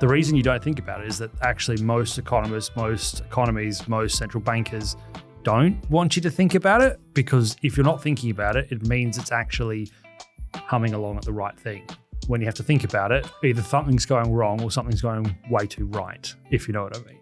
The reason you don't think about it is that actually most economists, most economies, most central bankers don't want you to think about it, because if you're not thinking about it, it means it's actually humming along at the right thing. When you have to think about it, either something's going wrong or something's going way too right, if you know what I mean.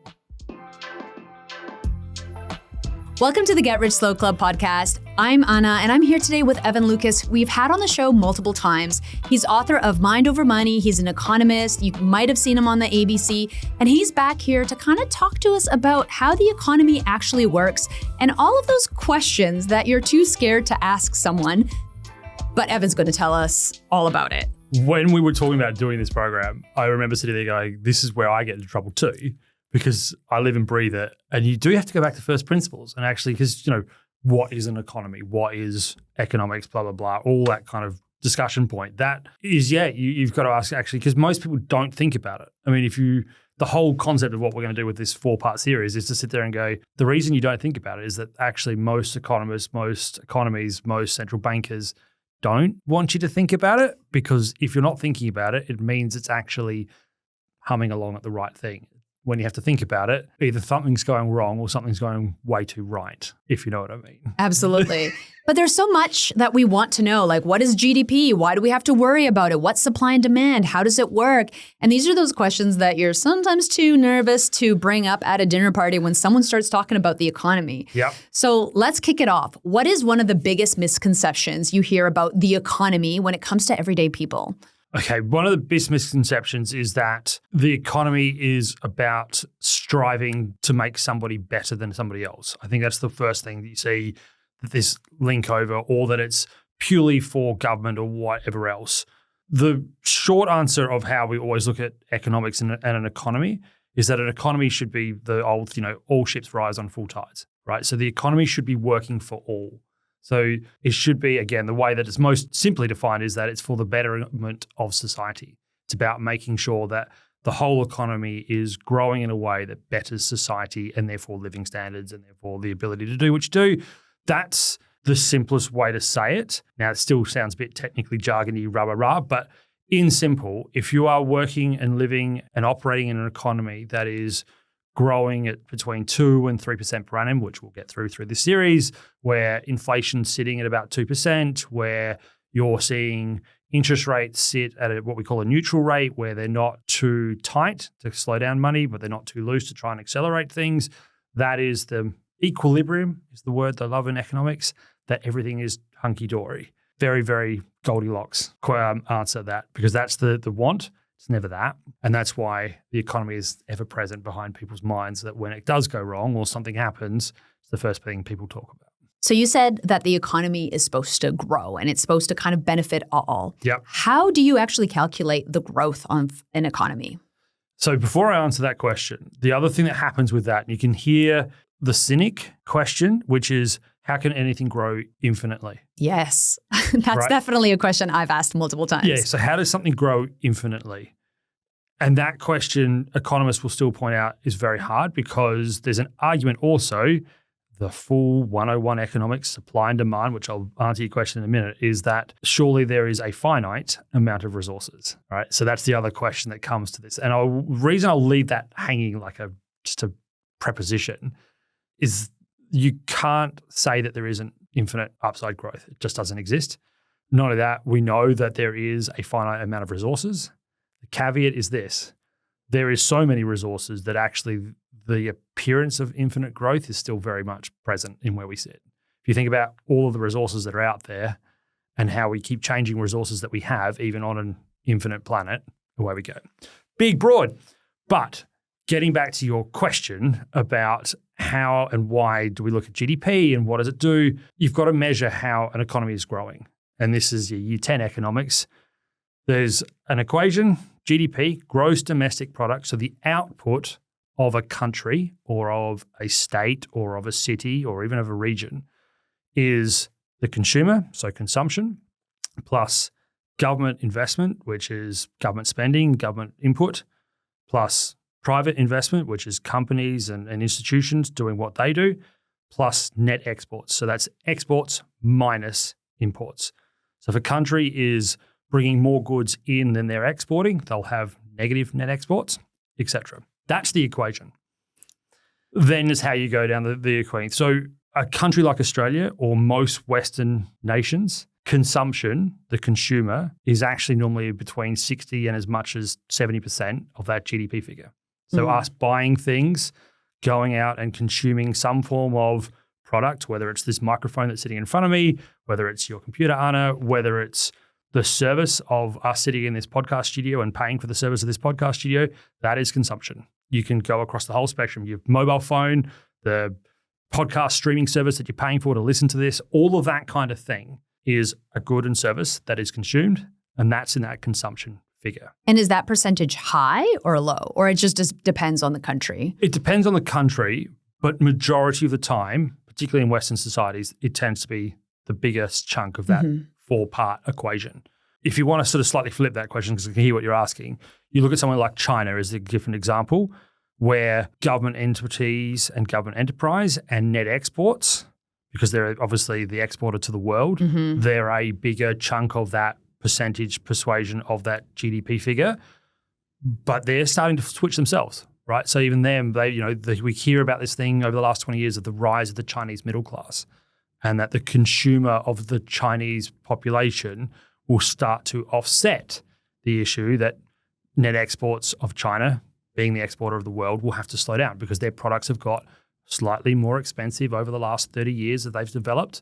Welcome to the Get Rich Slow Club podcast. I'm Anna, and I'm here today with Evan Lucas. We've had on the show multiple times. He's author of Mind Over Money. He's an economist. You might have seen him on the ABC. And he's back here to kind of talk to us about how the economy actually works and all of those questions that you're too scared to ask someone. But Evan's going to tell us all about it. When we were talking about doing this program, I remember sitting there going, this is where I get into trouble too, because I live and breathe it. And you do have to go back to first principles and actually, because, what is an economy? What is economics, blah, blah, blah, all that kind of discussion point. That is, you've got to ask actually, because most people don't think about it. I mean, the whole concept of what we're going to do with this 4-part series is to sit there and go, the reason you don't think about it is that actually most economists, most economies, most central bankers don't want you to think about it, because if you're not thinking about it, it means it's actually humming along at the right thing. When you have to think about it, either something's going wrong or something's going way too right, if you know what I mean. Absolutely. But there's so much that we want to know, like what is GDP? Why do we have to worry about it? What's supply and demand? How does it work? And these are those questions that you're sometimes too nervous to bring up at a dinner party when someone starts talking about the economy. Yep. So let's kick it off. What is one of the biggest misconceptions you hear about the economy when it comes to everyday people? Okay, one of the biggest misconceptions is that the economy is about striving to make somebody better than somebody else. I think that's the first thing that you see, that this link over, or that it's purely for government or whatever else. The short answer of how we always look at economics and an economy is that an economy should be the old, all ships rise on full tides, right? So the economy should be working for all. So it should be, again, the way that it's most simply defined is that it's for the betterment of society. It's about making sure that the whole economy is growing in a way that betters society and therefore living standards and therefore the ability to do what you do. That's the simplest way to say it. Now, it still sounds a bit technically jargony, rah, but in simple, if you are working and living and operating in an economy that is growing at between 2 and 3% per annum, which we'll get through this series, where inflation's sitting at about 2%, where you're seeing interest rates sit at what we call a neutral rate, where they're not too tight to slow down money, but they're not too loose to try and accelerate things. That is the equilibrium, is the word they love in economics, that everything is hunky-dory. Very, very Goldilocks answer that, because that's the want. It's never that. And that's why the economy is ever present behind people's minds, that when it does go wrong or something happens, it's the first thing people talk about. So you said that the economy is supposed to grow and it's supposed to kind of benefit all. Yep. How do you actually calculate the growth of an economy? So before I answer that question, the other thing that happens with that, you can hear the cynic question, which is, how can anything grow infinitely? Yes, that's definitely a question I've asked multiple times. Yeah, so how does something grow infinitely? And that question, economists will still point out, is very hard, because there's an argument also, the full 101 economics, supply and demand, which I'll answer your question in a minute, is that surely there is a finite amount of resources, right? So that's the other question that comes to this. And the reason I'll leave that hanging like just a preposition is you can't say that there isn't infinite upside growth. It just doesn't exist. Not only that, we know that there is a finite amount of resources. The caveat is this: there is so many resources that actually the appearance of infinite growth is still very much present in where we sit. If you think about all of the resources that are out there and how we keep changing resources that we have, even on an infinite planet, away we go. Big, broad. But getting back to your question about how and why do we look at GDP and what does it do, you've got to measure how an economy is growing. And this is your year 10 economics. There's an equation, GDP, gross domestic product, so the output of a country or of a state or of a city or even of a region is the consumer, so consumption, plus government investment, which is government spending, government input, plus private investment, which is companies and institutions doing what they do, plus net exports. So that's exports minus imports. So if a country is bringing more goods in than they're exporting, they'll have negative net exports. etc. That's the equation. Then is how you go down the equation. So a country like Australia or most Western nations, consumption, the consumer, is actually normally between 60 and as much as 70% of that GDP figure. So us buying things, going out and consuming some form of product, whether it's this microphone that's sitting in front of me, whether it's your computer, Anna, whether it's the service of us sitting in this podcast studio and paying for the service of this podcast studio, that is consumption. You can go across the whole spectrum. Your mobile phone, the podcast streaming service that you're paying for to listen to this, all of that kind of thing is a good and service that is consumed, and that's in that consumption figure. And is that percentage high or low? Or it just depends on the country? It depends on the country, but majority of the time, particularly in Western societies, it tends to be the biggest chunk of that four-part equation. If you want to sort of slightly flip that question, because I can hear what you're asking, you look at somewhere like China as a different example, where government entities and government enterprise and net exports, because they're obviously the exporter to the world, they're a bigger chunk of that percentage persuasion of that GDP figure, but they're starting to switch themselves, right? So even them, we hear about this thing over the last 20 years of the rise of the Chinese middle class, and that the consumer of the Chinese population will start to offset the issue that net exports of China, being the exporter of the world, will have to slow down because their products have got slightly more expensive over the last 30 years that they've developed.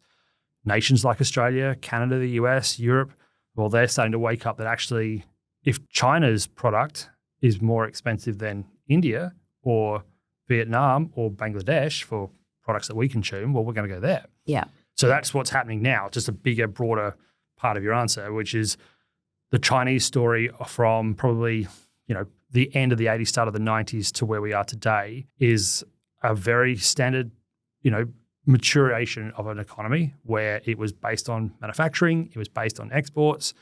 Nations like Australia, Canada, the US, Europe, well, they're starting to wake up that actually if China's product is more expensive than India or Vietnam or Bangladesh for products that we consume, well, we're going to go there. Yeah. So that's what's happening now, just a bigger, broader part of your answer, which is the Chinese story from probably, the end of the 80s, start of the 90s to where we are today is a very standard, maturation of an economy where it was based on manufacturing, it was based on exports.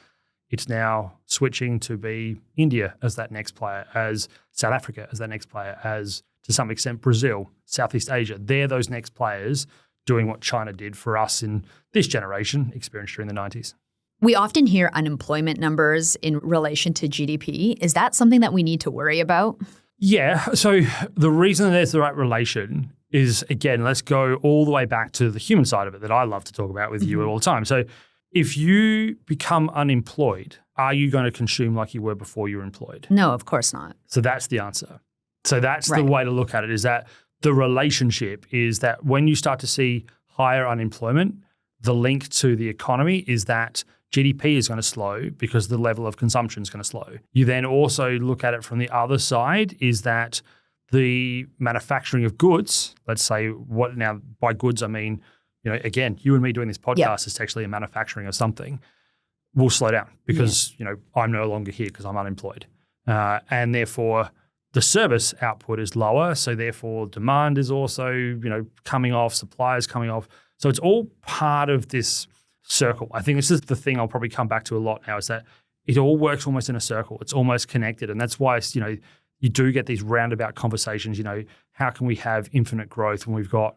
It's now switching to be India as that next player, as South Africa as that next player, as to some extent Brazil, Southeast Asia. They're those next players doing what China did for us in this generation, experienced during the 90s. We often hear unemployment numbers in relation to GDP. Is that something that we need to worry about? Yeah. So the reason there's the right relation is, again, let's go all the way back to the human side of it that I love to talk about with you all the time. So if you become unemployed, are you going to consume like you were before you were employed? No, of course not. So that's the answer. So that's right. The way to look at it, is that the relationship is that when you start to see higher unemployment, the link to the economy is that GDP is going to slow because the level of consumption is going to slow. You then also look at it from the other side, is that the manufacturing of goods, let's say now by goods I mean, again, you and me doing this podcast is actually a manufacturing of something, will slow down because, I'm no longer here because I'm unemployed. And therefore the service output is lower. So therefore demand is also, coming off, supply is coming off. So it's all part of this circle. I think this is the thing I'll probably come back to a lot now, is that it all works almost in a circle. It's almost connected. And that's why, you do get these roundabout conversations, how can we have infinite growth when we've got,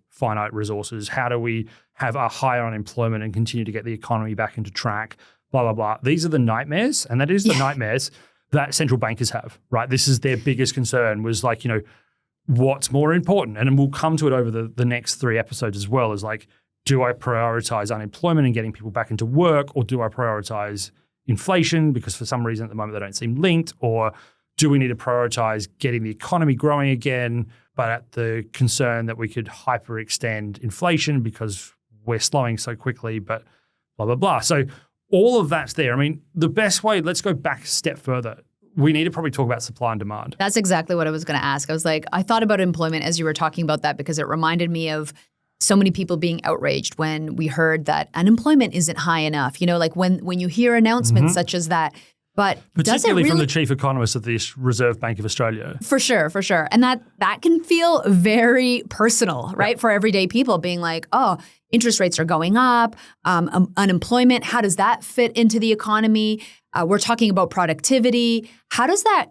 finite resources? How do we have a higher unemployment and continue to get the economy back into track? Blah, blah, blah. These are the nightmares. And that is the nightmares that central bankers have, right? This is their biggest concern, was like, what's more important? And we'll come to it over the next 3 episodes as well, is like, do I prioritize unemployment and getting people back into work, or do I prioritize inflation because for some reason at the moment they don't seem linked, or do we need to prioritize getting the economy growing again, but at the concern that we could hyperextend inflation because we're slowing so quickly, but blah, blah, blah. So all of that's there. I mean, the best way, let's go back a step further. We need to probably talk about supply and demand. That's exactly what I was going to ask. I was like, I thought about employment as you were talking about that because it reminded me of so many people being outraged when we heard that unemployment isn't high enough. Like when you hear announcements such as that, but particularly really, from the chief economist of the Reserve Bank of Australia. For sure. And that can feel very personal, right? For everyday people being like, oh, interest rates are going up, unemployment, how does that fit into the economy? We're talking about productivity. How does that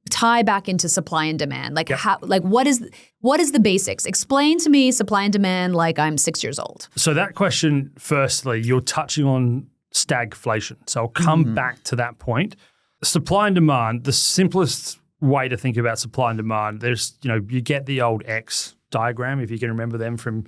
tie back into supply and demand? What is the basics? Explain to me supply and demand like I'm 6 years old. So that question, firstly, you're touching on stagflation. So I'll come back to that point. Supply and demand, the simplest way to think about supply and demand. There's, you get the old X diagram, if you can remember them from,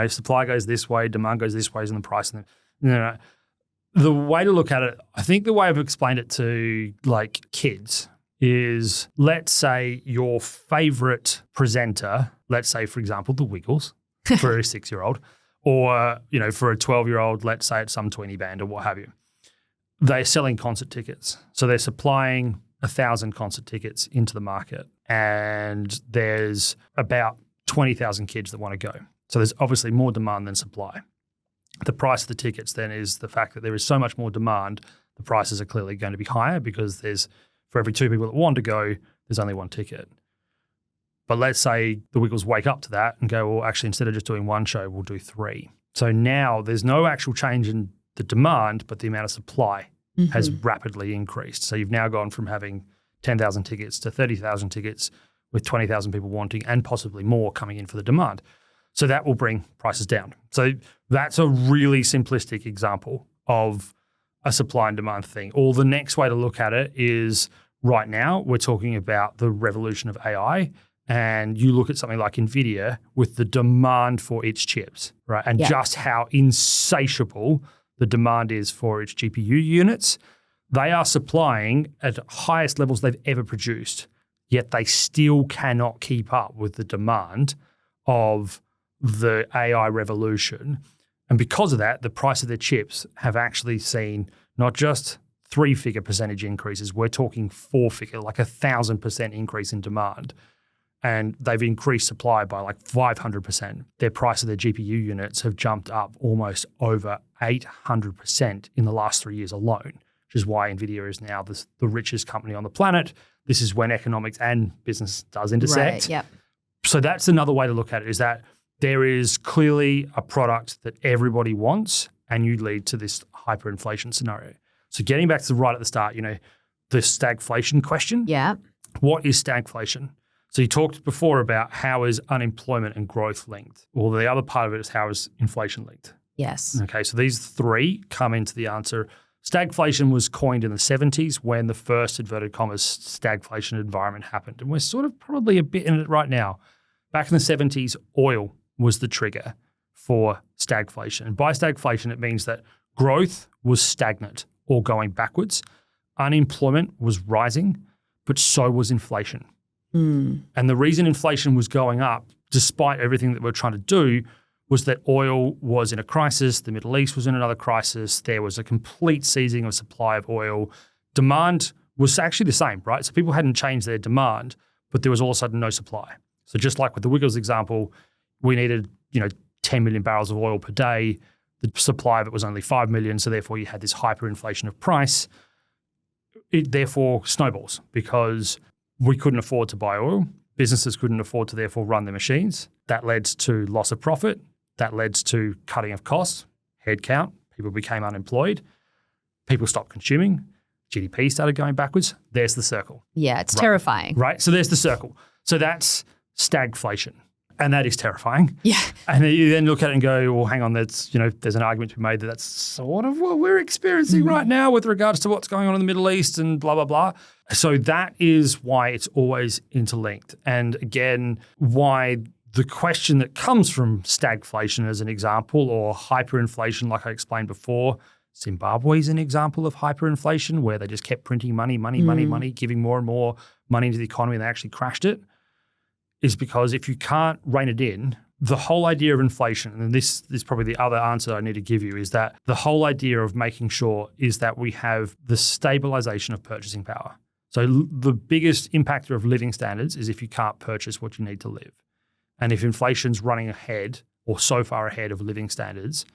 supply goes this way, demand goes this way, and the price. The way to look at it, I think the way I've explained it to like kids is, let's say your favorite presenter, let's say, for example, the Wiggles for a 6-year-old, or, for a 12-year-old, let's say it's some 20 band or what have you. They're selling concert tickets. So they're supplying 1,000 concert tickets into the market, and there's about 20,000 kids that want to go. So there's obviously more demand than supply. The price of the tickets then is the fact that there is so much more demand, the prices are clearly going to be higher because for every 2 people that want to go, there's only one ticket. But let's say the Wiggles wake up to that and go, well, actually, instead of just doing one show, we'll do 3. So now there's no actual change in the demand, but the amount of supply has rapidly increased. So you've now gone from having 10,000 tickets to 30,000 tickets with 20,000 people wanting and possibly more coming in for the demand. So that will bring prices down. So that's a really simplistic example of a supply and demand thing. Or the next way to look at it is, right now we're talking about the revolution of AI, and you look at something like Nvidia with the demand for its chips, right? And just how insatiable the demand is for its GPU units. They are supplying at highest levels they've ever produced, yet they still cannot keep up with the demand of the AI revolution. And because of that, the price of their chips have actually seen not just 3-figure percentage increases, we're talking 4-figure, like 1,000% increase in demand. And they've increased supply by like 500%. Their price of their GPU units have jumped up almost over 800% in the last 3 years alone, which is why Nvidia is now the richest company on the planet. This is when economics and business does intersect. Right, yep. So that's another way to look at it, is that there is clearly a product that everybody wants, and you lead to this hyperinflation scenario. So getting back to right at the start, the stagflation question. Yeah. What is stagflation? So you talked before about how is unemployment and growth linked. Well, the other part of it is how is inflation linked. Yes. Okay, so these 3 come into the answer. Stagflation was coined in the 70s when the first, inverted commas, stagflation environment happened. And we're sort of probably a bit in it right now. Back in the 70s, oil was the trigger for stagflation. And by stagflation, it means that growth was stagnant or going backwards. Unemployment was rising, but so was inflation. And the reason inflation was going up, despite everything that we're trying to do, was that oil was in a crisis, the Middle East was in another crisis, there was a complete seizing of supply of oil. Demand was actually the same, right? So people hadn't changed their demand, but there was all of a sudden no supply. So just like with the Wiggles example, we needed, 10 million barrels of oil per day. The supply of it was only 5 million, so therefore you had this hyperinflation of price. It therefore snowballs because we couldn't afford to buy oil. Businesses couldn't afford to therefore run their machines. That led to loss of profit. That led to cutting of costs, headcount. People became unemployed. People stopped consuming. GDP started going backwards. There's the circle. Yeah, it's terrifying. Right? So there's the circle. So that's stagflation. And that is terrifying. Yeah. And you then look at it and go, well, hang on, there's an argument to be made that that's sort of what we're experiencing right now with regards to what's going on in the Middle East and blah, blah, blah. So that is why it's always interlinked. And again, why the question that comes from stagflation as an example, or hyperinflation, like I explained before, Zimbabwe is an example of hyperinflation where they just kept printing money, giving more and more money into the economy, and they actually crashed it, is because if you can't rein it in, the whole idea of inflation, and this is probably the other answer I need to give you, is that the whole idea of making sure is that we have the stabilization of purchasing power. So the biggest impactor of living standards is if you can't purchase what you need to live. And if inflation's running ahead or so far ahead of living standards,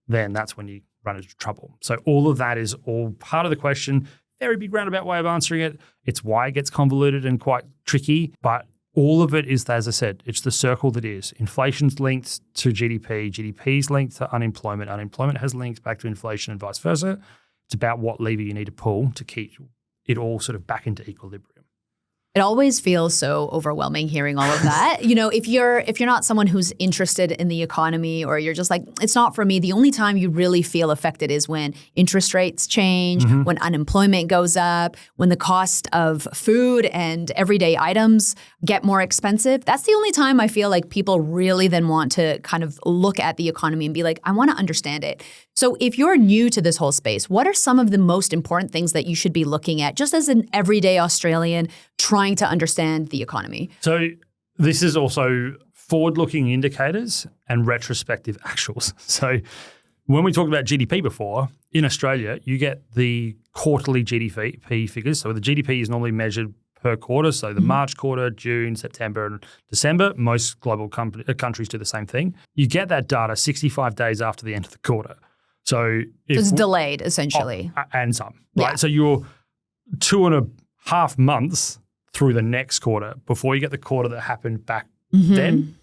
then that's when you run into trouble. So all of that is all part of the question. Very big roundabout way of answering it. It's why it gets convoluted and quite tricky, but all of it is, as I said, it's the circle that is. Inflation's linked to GDP. GDP's linked to unemployment. Unemployment has links back to inflation and vice versa. It's about what lever you need to pull to keep it all sort of back into equilibrium. It always feels so overwhelming hearing all of that. If you're not someone who's interested in the economy, or you're just like, it's not for me, the only time you really feel affected is when interest rates change, when unemployment goes up, when the cost of food and everyday items get more expensive. That's the only time I feel like people really then want to kind of look at the economy and be like, I want to understand it. So if you're new to this whole space, what are some of the most important things that you should be looking at just as an everyday Australian trying to understand the economy? So this is also forward-looking indicators and retrospective actuals. So when we talked about GDP before, in Australia, you get the quarterly GDP figures. So the GDP is normally measured per quarter. So the March quarter, June, September, and December. Most global countries do the same thing. You get that data 65 days after the end of the quarter. So it's delayed, essentially. And some, right? Yeah. So you're 2.5 months through the next quarter before you get the quarter that happened back then.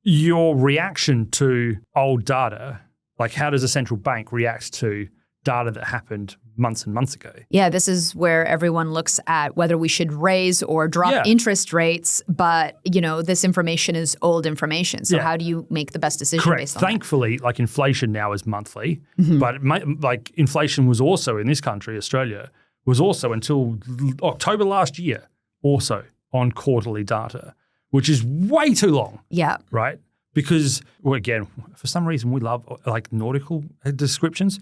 Your reaction to old data, like how does a central bank react to data that happened months and months ago? Yeah, this is where everyone looks at whether we should raise or drop interest rates, but this information is old information. So how do you make the best decision based on Thankfully, that? like inflation now is monthly, but like inflation was also in this country, Australia, was also until October last year also on quarterly data, which is way too long. Yeah. Right? Because, again, for some reason we love like nautical descriptions.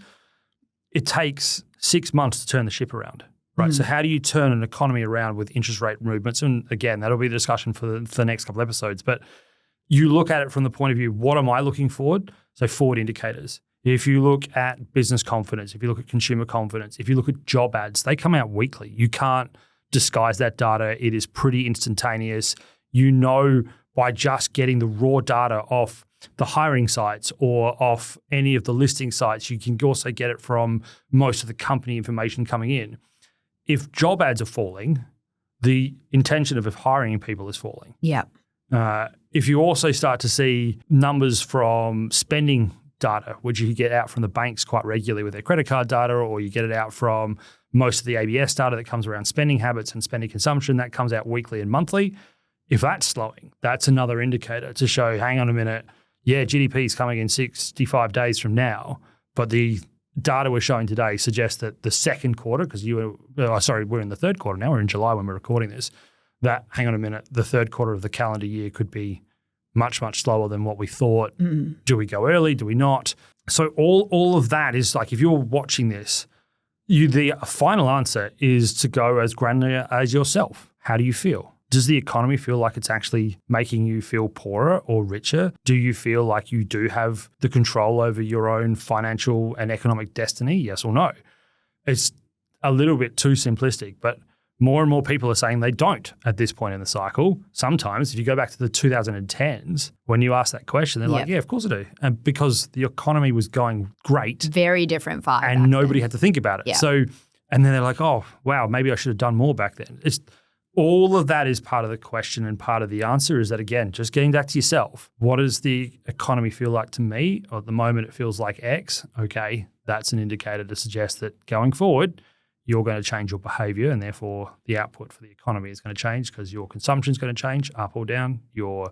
It takes 6 months to turn the ship around, right? So how do you turn an economy around with interest rate movements? And again, that'll be the discussion for the next couple of episodes. But you look at it from the point of view, what am I looking forward? So forward indicators. If you look at business confidence, if you look at consumer confidence, if you look at job ads, they come out weekly. You can't disguise that data. It is pretty instantaneous. By just getting the raw data off the hiring sites or off any of the listing sites, you can also get it from most of the company information coming in. If job ads are falling, the intention of hiring people is falling. Yeah. If you also start to see numbers from spending data, which you get out from the banks quite regularly with their credit card data, or you get it out from most of the ABS data that comes around spending habits and spending consumption, that comes out weekly and monthly. If that's slowing, that's another indicator to show, hang on a minute, yeah, GDP is coming in 65 days from now, but the data we're showing today suggests that the second quarter, because we're in the third quarter now, we're in July when we're recording this, that, hang on a minute, the third quarter of the calendar year could be much, much slower than what we thought. Do we go early? Do we not? So all of that is like, if you're watching this, the final answer is to go as granular as yourself. How do you feel? Does the economy feel like it's actually making you feel poorer or richer? Do you feel like you do have the control over your own financial and economic destiny? Yes or no? It's a little bit too simplistic, but more and more people are saying they don't at this point in the cycle. Sometimes, if you go back to the 2010s, when you ask that question, they're like, yeah, of course I do. And because the economy was going great. Very different vibe. And nobody had to think about it. Yeah. So, and then they're like, oh, wow, maybe I should have done more back then. All of that is part of the question, and part of the answer is that, again, just getting back to yourself, what does the economy feel like to me? Or at the moment it feels like X. Okay, that's an indicator to suggest that going forward, you're going to change your behavior, and therefore the output for the economy is going to change because your consumption is going to change up or down. Your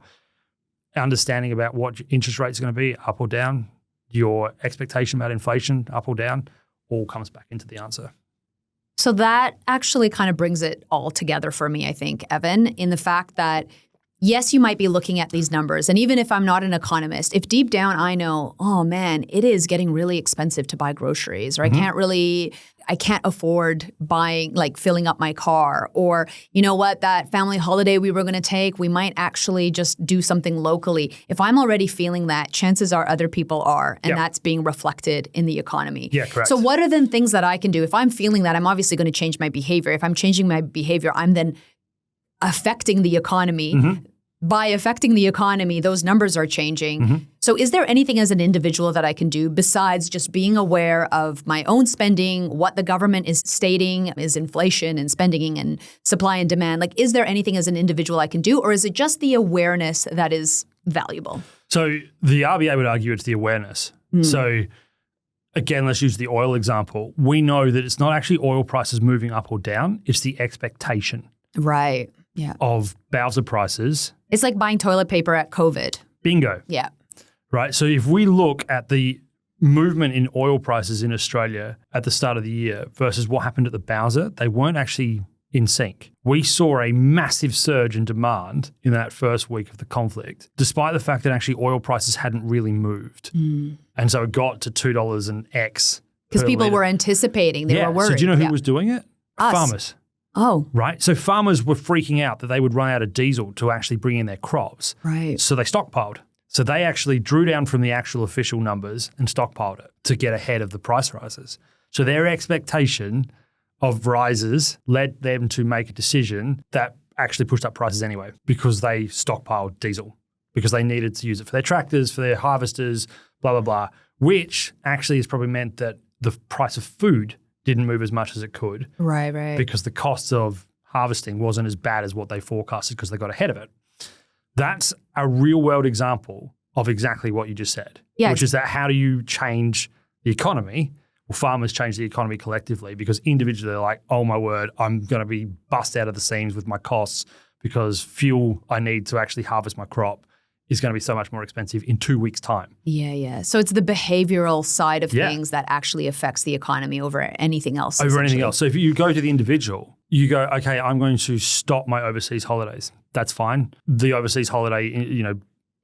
understanding about what interest rates are going to be up or down, your expectation about inflation up or down, all comes back into the answer. So that actually kind of brings it all together for me, I think, Evan, in the fact that, yes, you might be looking at these numbers. And even if I'm not an economist, if deep down I know, oh man, it is getting really expensive to buy groceries, or I can't afford filling up my car, or you know what, that family holiday we were going to take, we might actually just do something locally. If I'm already feeling that, chances are other people are, and that's being reflected in the economy. Yeah, correct. So what are then things that I can do? If I'm feeling that, I'm obviously going to change my behavior. If I'm changing my behavior, I'm then affecting the economy. By affecting the economy, those numbers are changing. So is there anything as an individual that I can do besides just being aware of my own spending, what the government is stating is inflation and spending and supply and demand? Like, is there anything as an individual I can do, or is it just the awareness that is valuable? So the RBA would argue it's the awareness. So again, let's use the oil example. We know that it's not actually oil prices moving up or down, it's the expectation. Right. of Bowser prices. It's like buying toilet paper at COVID. Bingo. Yeah. Right. So if we look at the movement in oil prices in Australia at the start of the year versus what happened at the Bowser, they weren't actually in sync. We saw a massive surge in demand in that first week of the conflict, despite the fact that actually oil prices hadn't really moved. And so it got to $2 and X. Because people were anticipating. They were worried. So do you know who was doing it? Us. Farmers. Oh. Right? So farmers were freaking out that they would run out of diesel to actually bring in their crops. Right. So they stockpiled. So they actually drew down from the actual official numbers and stockpiled it to get ahead of the price rises. So their expectation of rises led them to make a decision that actually pushed up prices anyway because they stockpiled diesel, because they needed to use it for their tractors, for their harvesters, blah, blah, blah, which actually has probably meant that the price of food didn't move as much as it could. Right. Because the costs of harvesting wasn't as bad as what they forecasted because they got ahead of it. That's a real world example of exactly what you just said, which is that how do you change the economy? Well, farmers change the economy collectively because individually they're like, oh my word, I'm going to be bust out of the seams with my costs because fuel I need to actually harvest my crop is going to be so much more expensive in 2 weeks' time. Yeah. So it's the behavioral side of things that actually affects the economy over anything else. Over anything else. So if you go to the individual, you go, okay, I'm going to stop my overseas holidays. That's fine. The overseas holiday,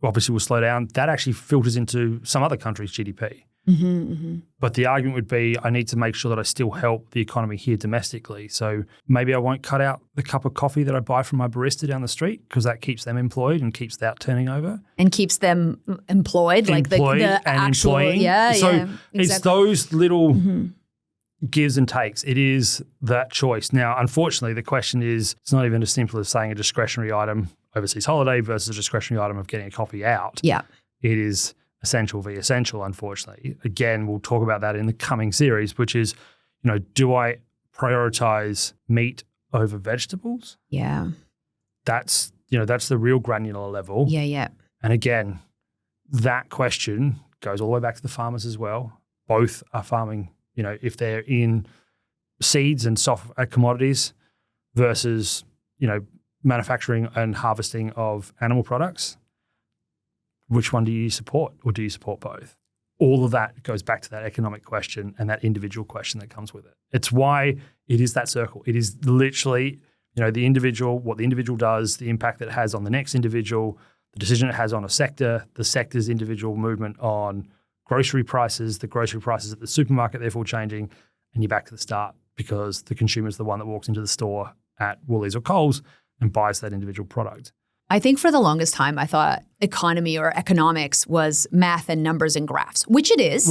obviously will slow down. That actually filters into some other countries' GDP. But the argument would be I need to make sure that I still help the economy here domestically. So maybe I won't cut out the cup of coffee that I buy from my barista down the street because that keeps them employed and keeps that turning over. And keeps them employed like the actual, employing. It's those little gives and takes. It is that choice. Now, unfortunately, the question is it's not even as simple as saying a discretionary item, overseas holiday versus a discretionary item of getting a coffee out. Yeah. It is essential v. essential, unfortunately. Again, we'll talk about that in the coming series, which is, do I prioritize meat over vegetables? Yeah. That's the real granular level. Yeah. And again, that question goes all the way back to the farmers as well. Both are farming, if they're in seeds and soft commodities versus, manufacturing and harvesting of animal products. Which one do you support, or do you support both? All of that goes back to that economic question and that individual question that comes with it. It's why it is that circle. It is literally, the individual, what the individual does, the impact that it has on the next individual, the decision it has on a sector, the sector's individual movement on grocery prices, the grocery prices at the supermarket therefore changing, and you're back to the start because the consumer is the one that walks into the store at Woolies or Coles and buys that individual product. I think for the longest time, I thought economy or economics was math and numbers and graphs, which it is.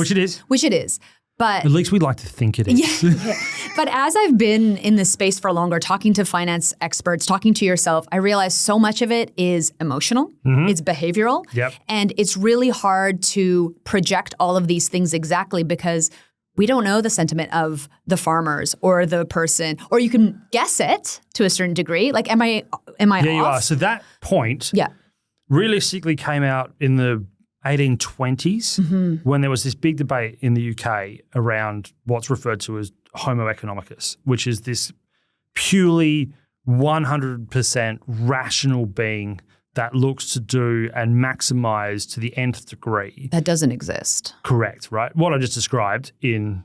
But at least we like to think it is. Yeah. But as I've been in this space for longer, talking to finance experts, talking to yourself, I realize so much of it is emotional. It's behavioral. And it's really hard to project all of these things exactly because we don't know the sentiment of the farmers or the person, or you can guess it to a certain degree. Like, am I off? Yeah, you are. So that point realistically came out in the 1820s when there was this big debate in the UK around what's referred to as Homo economicus, which is this purely 100% rational being that looks to do and maximize to the nth degree. That doesn't exist. Correct, right? What I just described in,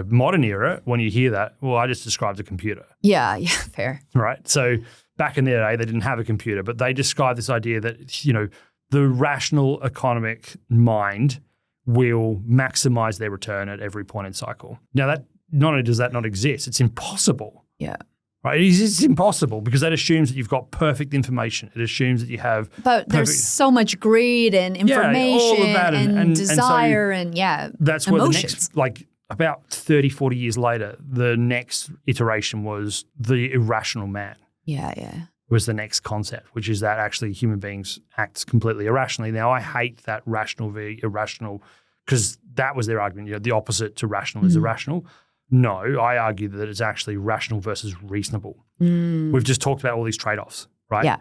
modern era, when you hear that, well, I just described a computer. Yeah, fair. Right? So back in their day, they didn't have a computer, but they described this idea that, the rational economic mind will maximize their return at every point in cycle. Now, that not only does that not exist, it's impossible. Yeah. Right? It's impossible because that assumes that you've got perfect information. It assumes that you have there's so much greed and information all of that and desire and that's where emotions. The next, about 30, 40 years later, the next iteration was the irrational man. Yeah. Was the next concept, which is that actually human beings act completely irrationally. Now, I hate that rational v. irrational because that was their argument. The opposite to rational is irrational. No, I argue that it's actually rational versus reasonable. We've just talked about all these trade-offs, right? Yeah.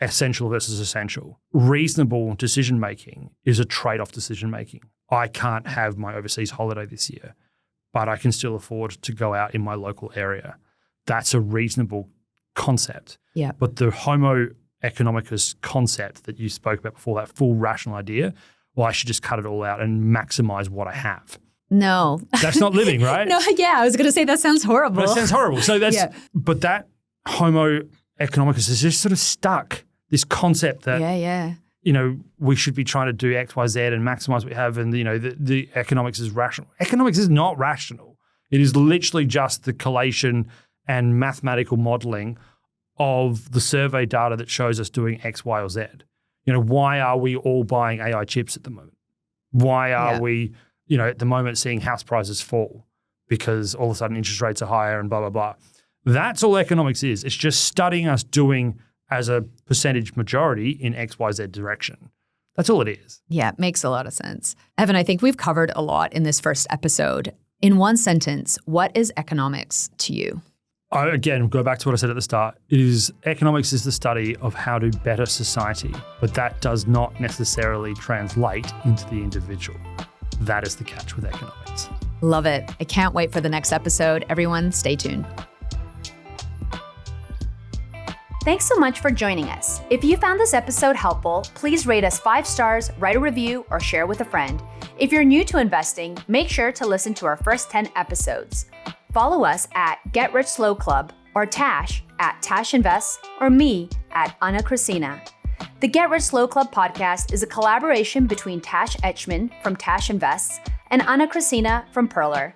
Essential versus essential. Reasonable decision-making is a trade-off decision-making. I can't have my overseas holiday this year, but I can still afford to go out in my local area. That's a reasonable concept. Yeah. But the Homo economicus concept that you spoke about before, that full rational idea, well, I should just cut it all out and maximize what I have. No. That's not living, right? No, yeah, I was going to say that sounds horrible. That sounds horrible. So that's, but that Homo economicus is just sort of stuck. This concept that, we should be trying to do X, Y, Z and maximize what we have. And, the economics is rational. Economics is not rational. It is literally just the collation and mathematical modeling of the survey data that shows us doing X, Y, or Z. Why are we all buying AI chips at the moment? Why are we, at the moment seeing house prices fall because all of a sudden interest rates are higher and blah, blah, blah. That's all economics is. It's just studying us doing as a percentage majority in X, Y, Z direction. That's all it is. Yeah, it makes a lot of sense. Evan, I think we've covered a lot in this first episode. In one sentence, what is economics to you? Again, go back to what I said at the start. Economics is the study of how to better society, but that does not necessarily translate into the individual. That is the catch with economics. Love it. I can't wait for the next episode. Everyone, stay tuned. Thanks so much for joining us. If you found this episode helpful, please rate us 5 stars, write a review, or share with a friend. If you're new to investing, make sure to listen to our first 10 episodes. Follow us at Get Rich Slow Club or Tash at Tash Invests or me at Anna Christina. The Get Rich Slow Club podcast is a collaboration between Tash Etchman from Tash Invests and Anna Christina from Perler.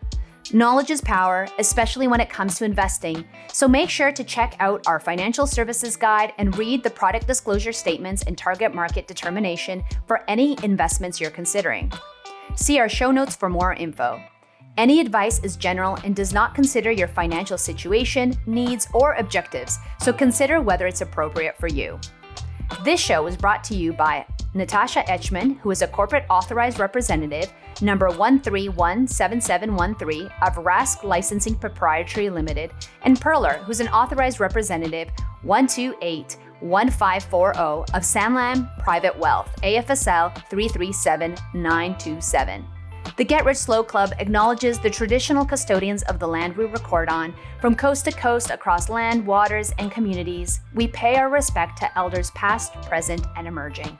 Knowledge is power, especially when it comes to investing, so make sure to check out our financial services guide and read the product disclosure statements and target market determination for any investments you're considering. See our show notes for more info. Any advice is general and does not consider your financial situation, needs, or objectives, so consider whether it's appropriate for you. This show was brought to you by Natasha Etchman, who is a corporate authorized representative, number 1317713 of Rask Licensing Proprietary Limited, and Perler, who's an authorized representative 1281540 of Sanlam Private Wealth, AFSL 337927. The Get Rich Slow Club acknowledges the traditional custodians of the land we record on, from coast to coast across land, waters, and communities. We pay our respect to elders past, present, and emerging.